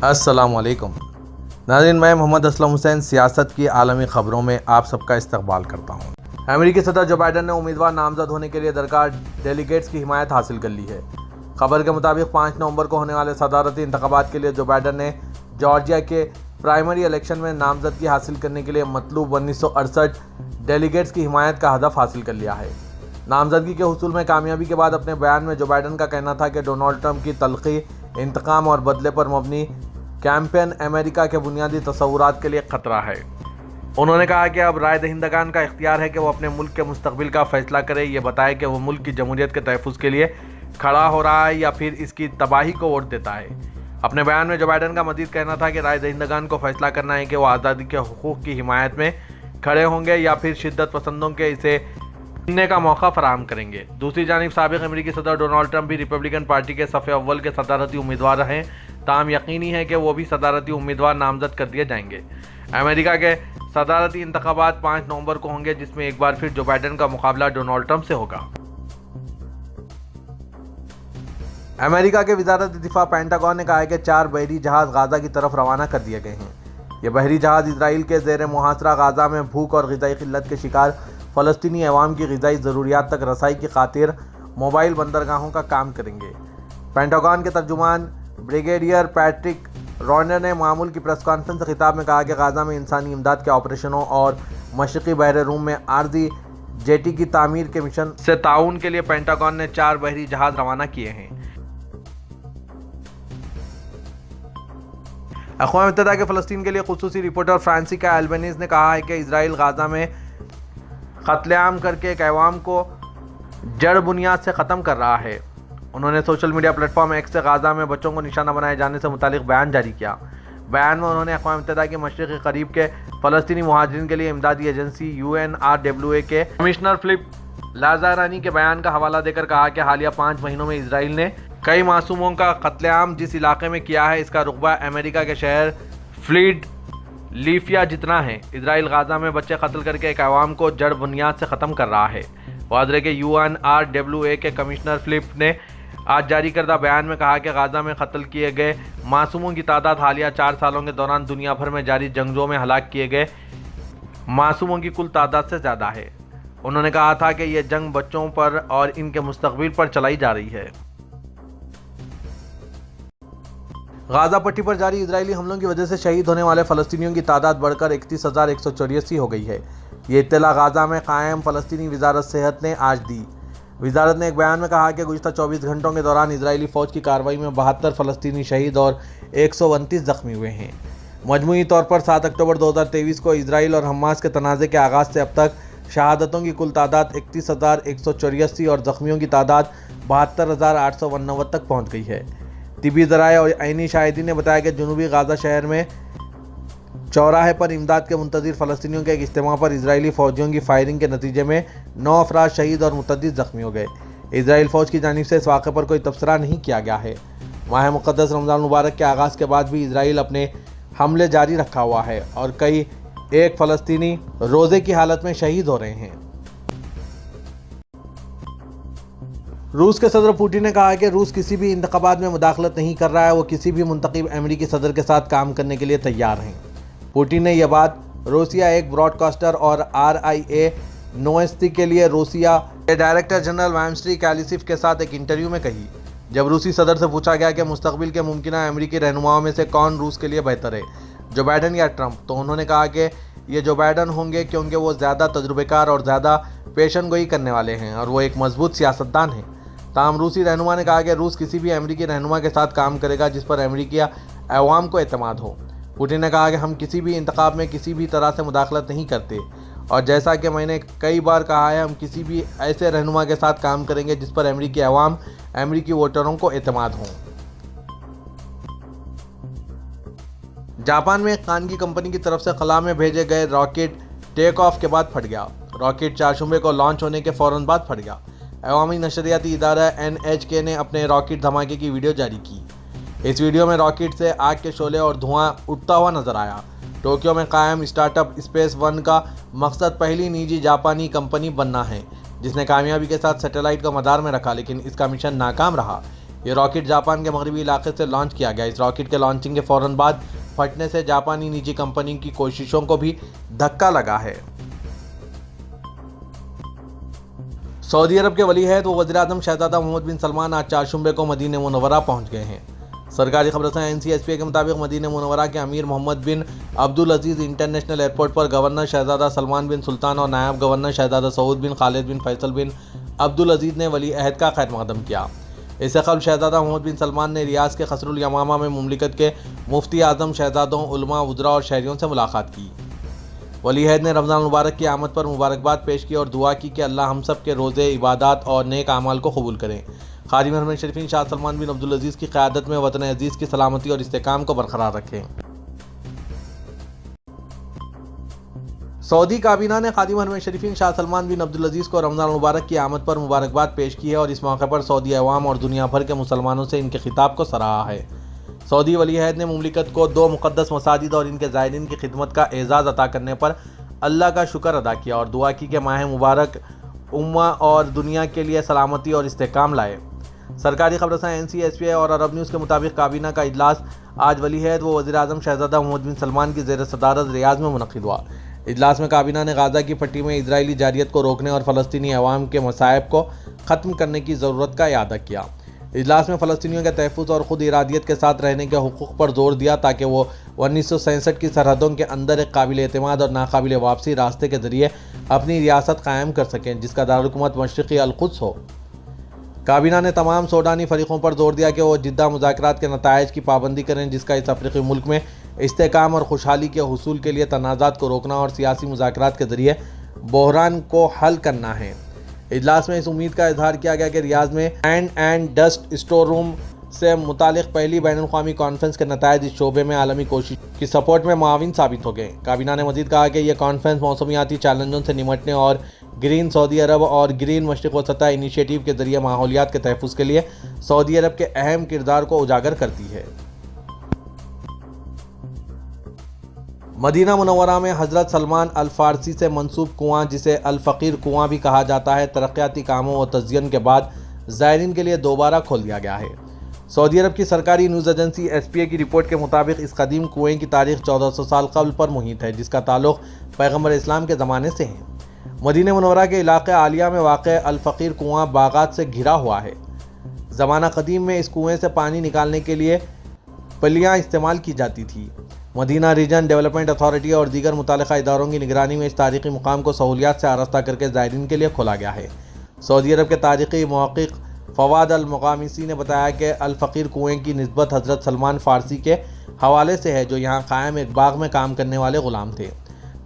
अस्सलाम वालेकुम नाज़रीन, मैं मोहम्मद असलम हुसैन सियासत की आलमी ख़बरों में आप सबका इस्तकबाल करता हूँ। अमेरिकी सदर जो बाइडन ने उम्मीदवार नामजद होने के लिए दरकार डेलीगेट्स की हिमायत हासिल कर ली है। खबर के मुताबिक 5 नवंबर को होने वाले सदारती इंतखाबात के लिए जो बाइडन ने जॉर्जिया के प्राइमरी इलेक्शन में नामजदगी हासिल करने के लिए मतलूब 1968 डेलीगेट्स की हिमायत का हदफ हासिल कर लिया है। नामजदगी के हुसूल में कामयाबी के बाद अपने बयान में जो बाइडन का कहना था कि डोनाल्ड ट्रंप की तलखी, इंतकाम और बदले पर मबनी कैंपेन अमेरिका के बुनियादी तसव्वुरात के लिए ख़तरा है। उन्होंने कहा कि अब राय दहिंदगान का इख्तियार है कि वो अपने मुल्क के मुस्तकबिल का फैसला करे, ये बताए कि वो मुल्क की जमहूरियत के तहफ़्फ़ुज़ के लिए खड़ा हो रहा है या फिर इसकी तबाही को वोट देता है। अपने बयान में जो बाइडन का मज़ीद कहना था कि राय दहिंदगान को फैसला करना है कि वो आज़ादी के हुकूक़ की हिमायत में खड़े होंगे या फिर शिद्दत पसंदों के इसे चुनने का मौका फराहम करेंगे। दूसरी जानिब साबिक़ अमेरिकी सदर डोनाल्ड ट्रंप भी रिपब्लिकन पार्टी के सफ़े अव्वल के सदारती उम्मीदवार हैं। ताहम यकीनी है कि वो भी सदारती उम्मीदवार नामजद कर दिए जाएंगे। अमेरिका के सदारती इंतखाबात 5 नवंबर को होंगे, जिसमें एक बार फिर जो बाइडन का मुकाबला डोनाल्ड ट्रंप से होगा। अमेरिका के वज़ारत दिफा पेंटागन ने कहा है कि 4 बहरी जहाज़ गाज़ा की तरफ रवाना कर दिए गए हैं। ये बहरी जहाज़ इसराइल के ज़ेर मुहासरा गाज़ा में भूख और ग़िज़ाई क़िल्लत के शिकार फ़लस्तीनी अवाम की ग़िज़ाई ज़रूरियात तक रसाई की खातिर मोबाइल बंदरगाहों का काम करेंगे। पेंटागन के तर्जुमान ब्रिगेडियर पैट्रिक रॉयनर ने मामूल की प्रेस कॉन्फ्रेंस से खिताब में कहा कि गाज़ा में इंसानी इमदाद के ऑपरेशनों और मशरक़ी बहर रूम में आर्जी जेटी की तामीर के मिशन से ताउन के लिए पेंटागन ने 4 बहरी जहाज़ रवाना किए हैं। अक़वाम मुत्तहिदा के फ़लस्तीन के लिए ख़ुसूसी रिपोर्टर फ्रांसिका एल्बनीज़ ने कहा है कि इजराइल गाज़ा में क़त्लेआम करके एक अवाम को जड़ बुनियाद से ख़त्म कर रहा है। उन्होंने सोशल मीडिया प्लेटफॉर्म एक्स से गाज़ा में बच्चों को निशाना बनाए जाने से मुतालिक बयान जारी किया। बयान में उन्होंने अक़वाम मुत्तहिदा के मशरिक़ी करीब के फ़लस्तीनी मुहाजिरीन के लिए इमदादी एजेंसी UNRWA के कमिश्नर फिलिप लाज़ारानी के बयान का हवाला देकर कहा कि हालिया 5 महीनों में इजराइल ने कई मासूमों का कत्लेआम जिस इलाके में किया है, इसका रुक़बा अमेरिका के शहर फिलाडेल्फिया जितना है। इजराइल गाज़ा में बच्चे कत्ल करके एक अवाम को जड़ बुनियाद से ख़त्म कर रहा है। वाज़ के UNRWA के कमिश्नर फिलिप ने आज जारी करदा बयान में कहा कि गाज़ा में कत्ल किए गए मासूमों की तादाद हालिया 4 सालों के दौरान दुनिया भर में जारी जंगों में हलाक किए गए मासूमों की कुल तादाद से ज़्यादा है। उन्होंने कहा था कि यह जंग बच्चों पर और इनके मुस्तकबिल पर चलाई जा रही है। गाज़ा पट्टी पर जारी इजरायली हमलों की वजह से शहीद होने वाले फ़लस्तीनियों की तादाद बढ़कर 31,184 हो गई है। ये इत्तला गाज़ा में कायम फ़लस्तीनी वज़ारत सेहत ने आज दी। वज़ारत ने एक बयान में कहा कि गुज़िश्ता 24 घंटों के दौरान इजरायली फ़ौज की कार्रवाई में 72 फ़लस्तीनी शहीद और 129 ज़ख्मी हुए हैं। मजमूई तौर पर 7 अक्टूबर 2023 को इजराइल और हमास के तनाज़े के आगाज़ से अब तक शहादतों की कुल तादाद 31,184 और ज़ख्मियों की तादाद 72,889 तक पहुँच गई है। तिबी ज़राए और आइनी शाहिदीन ने बताया कि जनूबी गाज़ा शहर में चौराहे पर इमदाद के मुंतज़िर फ़लस्तीनियों के एक इज्तिमा पर इजरायली फ़ौजियों की फायरिंग के नतीजे में 9 अफराद शहीद और मुतअद्दिद ज़ख्मी हो गए। इजराइल फ़ौज की जानिब से इस वाक़े पर कोई तबसरा नहीं किया गया है। माह मुक़द्दस रमज़ान मुबारक के आगाज़ के बाद भी इजराइल अपने हमले जारी रखा हुआ है और कई एक फ़लस्तीनी रोज़े की हालत में शहीद हो रहे हैं। रूस के सदर पुतिन ने कहा है कि रूस किसी भी इंतखाबात में मुदाखलत नहीं कर रहा है, वो किसी भी मुंतखब अमेरिकी सदर के साथ काम करने के लिए तैयार हैं। पुतिन ने यह बात रूसिया एक ब्रॉडकास्टर और RIA नोएस्टी के लिए रूसिया के डायरेक्टर जनरल वाइम्स्ट्री कैलिसिफ के साथ एक इंटरव्यू में कही। जब रूसी सदर से पूछा गया कि मुस्तकबिल के मुमकिन अमेरिकी रहनुमाओं में से कौन रूस के लिए बेहतर है, जो बाइडन या ट्रंप, तो उन्होंने कहा कि ये जो बाइडन होंगे, क्योंकि वो ज़्यादा तजुर्बेकार और ज़्यादा पेशन गोई करने वाले हैं और वो एक मजबूत सियासतदान हैं। ताहम रूसी रहनुमा ने कहा कि रूस किसी भी अमेरिकी रहनुमा के साथ काम करेगा जिस पर अमेरिकी अवाम को एतमाद हो। पुतिन ने कहा कि हम किसी भी इंतखाब में किसी भी तरह से मुदाखलत नहीं करते और जैसा कि मैंने कई बार कहा है, हम किसी भी ऐसे रहनुमा के साथ काम करेंगे जिस पर अमेरिकी अवाम, अमेरिकी वोटरों को एतमाद हो। जापान में एक खानगी कंपनी की तरफ से खला में भेजे गए रॉकेट टेक ऑफ के बाद फट गया। रॉकेट 4 शुबे को लॉन्च होने के फ़ौरन बाद फट गया। अवामी नशरियाती इदारा NHK ने अपने रॉकेट धमाके की वीडियो जारी की। इस वीडियो में रॉकेट से आग के शोले और धुआं उठता हुआ नजर आया। टोक्यो में कायम स्टार्टअप स्पेस वन का मकसद पहली निजी जापानी कंपनी बनना है जिसने कामयाबी के साथ सैटेलाइट को मदार में रखा, लेकिन इसका मिशन नाकाम रहा। یہ راکٹ جاپان کے مغربی علاقے سے لانچ کیا گیا۔ اس راکٹ کے لانچنگ کے فوراً بعد پھٹنے سے جاپانی نجی کمپنی کی کوششوں کو بھی دھکا لگا ہے۔ سعودی عرب کے ولی عہد و وزیر اعظم شہزادہ محمد بن سلمان آج چہارشنبے کو مدینہ منورہ پہنچ گئے ہیں۔ سرکاری خبر رساں NCSPA کے مطابق مدینہ منورہ کے امیر محمد بن عبدالعزیز انٹرنیشنل ایئرپورٹ پر گورنر شہزادہ سلمان بن سلطان اور نائب گورنر شہزادہ سعود بن خالد بن فیصل بن عبدالعزیز نے ولی عہد کا خیر مقدم کیا۔ اس سے قبل شہزادہ محمد بن سلمان نے ریاض کے قصر الیمامہ میں مملکت کے مفتی اعظم، شہزادوں، علماء، وزراء اور شہریوں سے ملاقات کی۔ ولی عہد نے رمضان المبارک کی آمد پر مبارکباد پیش کی اور دعا کی کہ اللہ ہم سب کے روزے، عبادات اور نیک اعمال کو قبول کریں۔ خادم حرمین شریفین شاہ سلمان بن عبدالعزیز کی قیادت میں وطن عزیز کی سلامتی اور استحکام کو برقرار رکھیں۔ سعودی کابینہ نے خادم حرمین شریفین شاہ سلمان بن عبدالعزیز کو رمضان المبارک کی آمد پر مبارکباد پیش کی ہے اور اس موقع پر سعودی عوام اور دنیا بھر کے مسلمانوں سے ان کے خطاب کو سراہا ہے۔ سعودی ولی عہد نے مملکت کو 2 مقدس مساجد اور ان کے زائرین کی خدمت کا اعزاز عطا کرنے پر اللہ کا شکر ادا کیا اور دعا کی کہ ماہ مبارک امہ اور دنیا کے لیے سلامتی اور استحکام لائے۔ سرکاری خبر رساں NCSPA اور عرب نیوز کے مطابق کابینہ کا اجلاس آج ولی عہد و وزیر اعظم شہزادہ محمد بن سلمان کی زیر صدارت ریاض میں منعقد ہوا۔ اجلاس میں کابینہ نے غزہ کی پٹی میں اسرائیلی جارحیت کو روکنے اور فلسطینی عوام کے مصائب کو ختم کرنے کی ضرورت کا اعادہ کیا۔ اجلاس میں فلسطینیوں کے تحفظ اور خود ارادیت کے ساتھ رہنے کے حقوق پر زور دیا تاکہ وہ 1967 کی سرحدوں کے اندر ایک قابل اعتماد اور ناقابل واپسی راستے کے ذریعے اپنی ریاست قائم کر سکیں جس کا دارالحکومت مشرقی القدس ہو۔ کابینہ نے تمام سوڈانی فریقوں پر زور دیا کہ وہ جدہ مذاکرات کے نتائج کی پابندی کریں جس کا اس افریقی ملک میں استحکام اور خوشحالی کے حصول کے لیے تنازعات کو روکنا اور سیاسی مذاکرات کے ذریعے بحران کو حل کرنا ہے۔ اجلاس میں اس امید کا اظہار کیا گیا کہ ریاض میں land and dust store room سے متعلق پہلی بین الاقوامی کانفرنس کے نتائج اس شعبے میں عالمی کوشش کی سپورٹ میں معاون ثابت ہو گئے۔ کابینہ نے مزید کہا کہ یہ کانفرنس موسمیاتی چیلنجوں سے نمٹنے اور گرین سعودی عرب اور گرین مشرق وسطی انیشیٹو کے ذریعے ماحولیات کے تحفظ کے لیے سعودی عرب کے اہم کردار کو اجاگر کرتی ہے۔ مدینہ منورہ میں حضرت سلمان الفارسی سے منسوب کنواں جسے الفقیر کنواں بھی کہا جاتا ہے ترقیاتی کاموں و تزئین کے بعد زائرین کے لیے دوبارہ کھول دیا گیا ہے۔ سعودی عرب کی سرکاری نیوز ایجنسی SPA کی رپورٹ کے مطابق اس قدیم کنویں کی تاریخ 1400 سال قبل پر محیط ہے جس کا تعلق پیغمبر اسلام کے زمانے سے ہے۔ مدینہ منورہ کے علاقے عالیہ میں واقع الفقیر کنواں باغات سے گھرا ہوا ہے۔ زمانہ قدیم میں اس کنویں سے پانی نکالنے کے لیے پلیاں استعمال کی جاتی تھی۔ مدینہ ریجن ڈیولپمنٹ اتھارٹی اور دیگر متعلقہ اداروں کی نگرانی میں اس تاریخی مقام کو سہولیات سے آراستہ کر کے زائرین کے لیے کھولا گیا ہے۔ سعودی عرب کے تاریخی محقق فواد المقامسی نے بتایا کہ الفقیر کنویں کی نسبت حضرت سلمان فارسی کے حوالے سے ہے جو یہاں قائم ایک باغ میں کام کرنے والے غلام تھے۔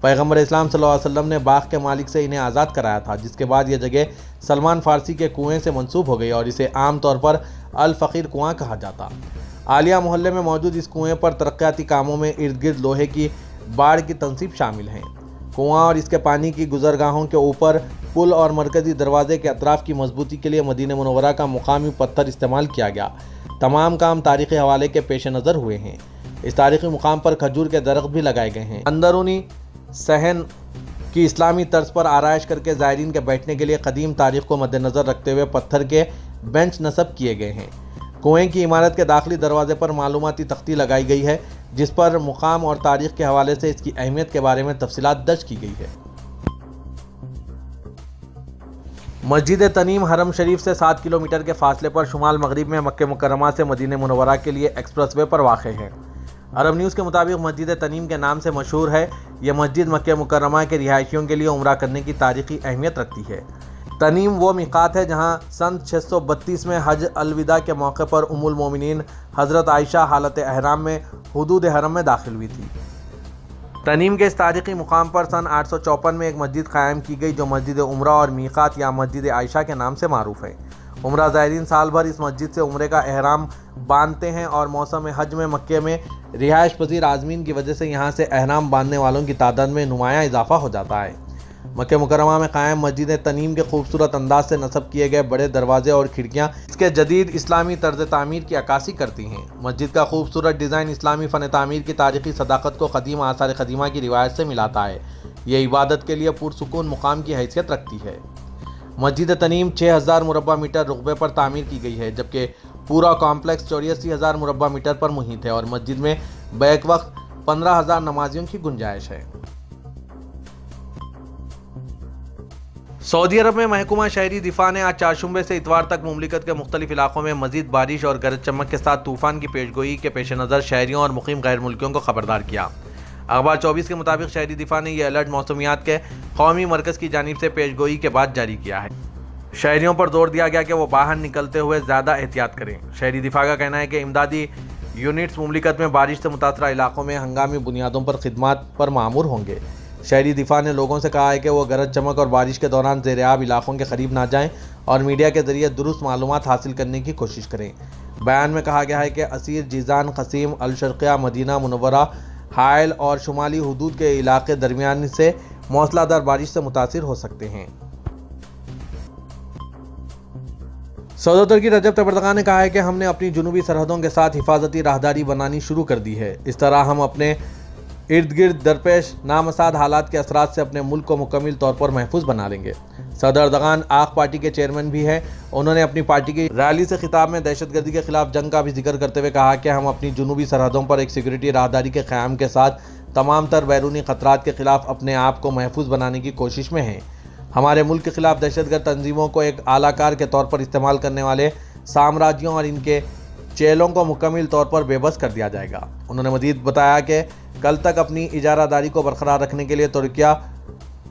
پیغمبر اسلام صلی اللہ علیہ وسلم نے باغ کے مالک سے انہیں آزاد کرایا تھا جس کے بعد یہ جگہ سلمان فارسی کے کنویں سے منسوب ہو گئی اور اسے عام طور پر الفقیر کنواں کہا جاتا۔ عالیہ محلے میں موجود اس کنویں پر ترقیاتی کاموں میں ارد گرد لوہے کی باڑ کی تنصیب شامل ہیں۔ کنواں اور اس کے پانی کی گزرگاہوں کے اوپر پل اور مرکزی دروازے کے اطراف کی مضبوطی کے لیے مدینہ منورہ کا مقامی پتھر استعمال کیا گیا۔ تمام کام تاریخی حوالے کے پیش نظر ہوئے ہیں۔ اس تاریخی مقام پر کھجور کے درخت بھی لگائے گئے ہیں۔ اندرونی صحن کی اسلامی طرز پر آرائش کر کے زائرین کے بیٹھنے کے لیے قدیم تاریخ کو مد نظر رکھتے ہوئے پتھر کے بینچ نصب کیے گئے ہیں۔ کنویں کی عمارت کے داخلی دروازے پر معلوماتی تختی لگائی گئی ہے جس پر مقام اور تاریخ کے حوالے سے اس کی اہمیت کے بارے میں تفصیلات درج کی گئی ہے۔ مسجد تنعیم حرم شریف سے 7 کلومیٹر کے فاصلے پر شمال مغرب میں مکہ مکرمہ سے مدینہ منورہ کے لیے ایکسپریس وے پر واقع ہے۔ عرب نیوز کے مطابق مسجد تنعیم کے نام سے مشہور ہے۔ یہ مسجد مکہ مکرمہ کے رہائشیوں کے لیے عمرہ کرنے کی تاریخی اہمیت رکھتی ہے۔ تنعیم وہ میقات ہے جہاں سن 632 میں حج الوداع کے موقع پر ام المومنین حضرت عائشہ حالت احرام میں حدود حرم میں داخل ہوئی تھی۔ تنعیم کے اس تاریخی مقام پر سن 854 میں ایک مسجد قائم کی گئی جو مسجد عمرہ اور میقات یا مسجد عائشہ کے نام سے معروف ہے۔ عمرہ زائرین سال بھر اس مسجد سے عمرے کا احرام باندھتے ہیں اور موسم حج میں مکہ میں رہائش پذیر عازمین کی وجہ سے یہاں سے احرام باندھنے والوں کی تعداد میں نمایاں اضافہ ہو جاتا ہے۔ مکہ مکرمہ میں قائم مسجد تنعیم کے خوبصورت انداز سے نصب کیے گئے بڑے دروازے اور کھڑکیاں اس کے جدید اسلامی طرز تعمیر کی عکاسی کرتی ہیں۔ مسجد کا خوبصورت ڈیزائن اسلامی فن تعمیر کی تاریخی صداقت کو قدیم آثار قدیمہ کی روایت سے ملاتا ہے۔ یہ عبادت کے لیے پرسکون مقام کی حیثیت رکھتی ہے۔ مسجد تنعیم 6000 مربع میٹر رقبے پر تعمیر کی گئی ہے جبکہ पूरा कॉम्प्लेक्स 84,000 मुरब्बा मीटर पर मुहित है और मस्जिद में बैक वक्त 15,000 नमाजियों की गुंजाइश है। सऊदी अरब में महकमा शहरी दिफा ने आज चारशंबे से इतवार तक मुमलिकत के मुख्तलिफ इलाकों में मजीद बारिश और गरज चमक के साथ तूफान की पेशगोई के पेश नज़र शहरियों और मुकीम गैर मुल्कियों को खबरदार किया। अखबार 24 के मुताबिक शहरी दिफा ने यह अलर्ट मौसमियात के कौमी मरकज़ की जानिब से पेशगोई के बाद जारी किया है। शहरियों पर जोर दिया गया कि वो बाहर निकलते हुए ज़्यादा एहतियात करें। शहरी दिफा का कहना है कि इमदादी यूनिट्स मुमलिकत में बारिश से मुतासरा इलाकों में हंगामी बुनियादों पर खिदमात पर मामूर होंगे। शहरी दिफा ने लोगों से कहा है कि वो गरज चमक और बारिश के दौरान ज़ेर-ए-आब इलाकों के करीब ना जाएं और मीडिया के ज़रिए दुरुस्त मालूमात हासिल करने की कोशिश करें। बयान में कहा गया है कि असीर, जीज़ान, क़सीम, अल-शर्क़िया, मदीना मुनव्वरा, हाइल और शुमाली हुदूद के इलाके दरमियान से मौसलाधार बारिश से मुतासिर हो सकते हैं। सऊदी तुर्की रजब तैयब एर्दोगान ने कहा है कि हमने अपनी जुनूबी सरहदों के साथ हिफाजती राहदारी बनानी शुरू कर दी है। इस तरह हम अपने इर्द गिर्द दरपेश नामसाद हालात के असरात से अपने मुल्क को मुकम्मल तौर पर महफूज बना लेंगे। सदर एर्दोगान आख पार्टी के चेयरमैन भी हैं। उन्होंने अपनी पार्टी की रैली से खिताब में दहशतगर्दी के खिलाफ जंग का भी जिक्र करते हुए कहा कि हम अपनी जुनूबी सरहदों पर एक सिक्योरिटी राहदारी के क़याम के साथ तमाम तर बैरूनी ख़तरात के खिलाफ अपने आप को महफूज बनाने की कोशिश में हैं। हमारे मुल्क के खिलाफ दहशतगर्द तंजीमों को एक आलाकार के तौर पर इस्तेमाल करने वाले साम्राज्यों और इनके चेलों को मुकम्मल तौर पर बेबस कर दिया जाएगा। उन्होंने मज़ीद बताया कि कल तक अपनी इजारादारी को बरकरार रखने के लिए तुर्किया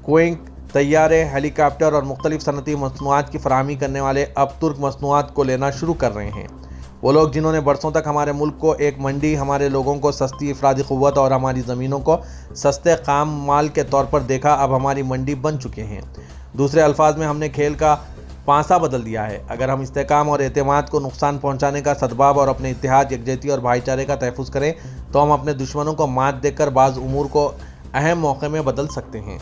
क्विंक, तैयारे, हेलीकॉप्टर और मुख्तलिफ सनती मसनूआत की फराहमी करने वाले अब तुर्क मसनूआत को लेना शुरू कर रहे हैं। वो लोग जिन्होंने बरसों तक हमारे मुल्क को एक मंडी, हमारे लोगों को सस्ती अफरादी क़ुव्वत और हमारी ज़मीनों को सस्ते काम माल के तौर पर देखा, अब हमारी मंडी बन चुके हैं। दूसरे अल्फाज में हमने खेल का पांसा बदल दिया है। अगर हम इस्तेकाम और एतमाद को नुकसान पहुंचाने का सद्भाव और अपने इत्तेहाद, यकजहती और भाईचारे का तहफ़्फ़ुज़ करें तो हम अपने दुश्मनों को मात देकर बाज़ उमूर को अहम मौके में बदल सकते हैं।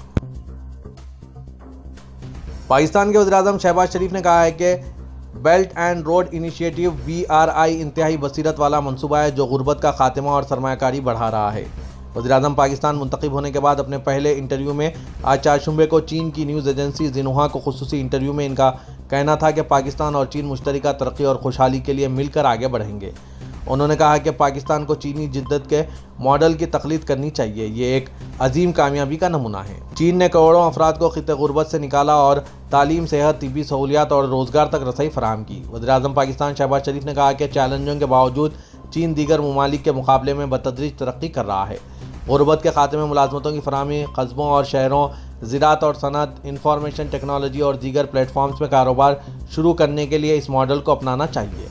पाकिस्तान के वज़ीर-ए-आज़म शहबाज शरीफ ने कहा है कि belt and road initiative BRI इंतहाई बसीरत वाला मंसूबा है जो गुर्बत का खात्मा और सरमायाकारी बढ़ा रहा है। वज़ीर-ए-आज़म पाकिस्तान मुंतखब होने के बाद अपने पहले इंटरव्यू में आज चारशंबे को चीन की न्यूज़ एजेंसी ज़िन्हुआ को खुसूसी इंटरव्यू में इनका कहना था कि पाकिस्तान और चीन मुश्तरका तरक्की और खुशहाली के लिए मिलकर आगे बढ़ेंगे। उन्होंने कहा कि पाकिस्तान को चीनी जिद्दत के मॉडल की तक़लीद करनी चाहिए। ये एक अजीम कामयाबी का नमूना है। चीन ने करोड़ों अफराद को खित्ते गुर्बत से निकाला और तालीम, सेहत, तिब्बी सहूलियात और रोज़गार तक रसाई फराहम की। वज़ीर-ए-आज़म पाकिस्तान शहबाज शरीफ ने कहा कि चैलेंजों के बावजूद चीन दीगर ममालिक के मुकाबले में बतदरीज तरक्की कर रहा है। गुर्बत के खात्मे में मुलाजमतों की फराहमी, कस्बों और शहरों, ज़राअत और सनअत, इंफॉर्मेशन टेक्नोलॉजी और दीगर प्लेटफॉर्म्स में कारोबार शुरू करने के लिए इस मॉडल को अपनाना चाहिए।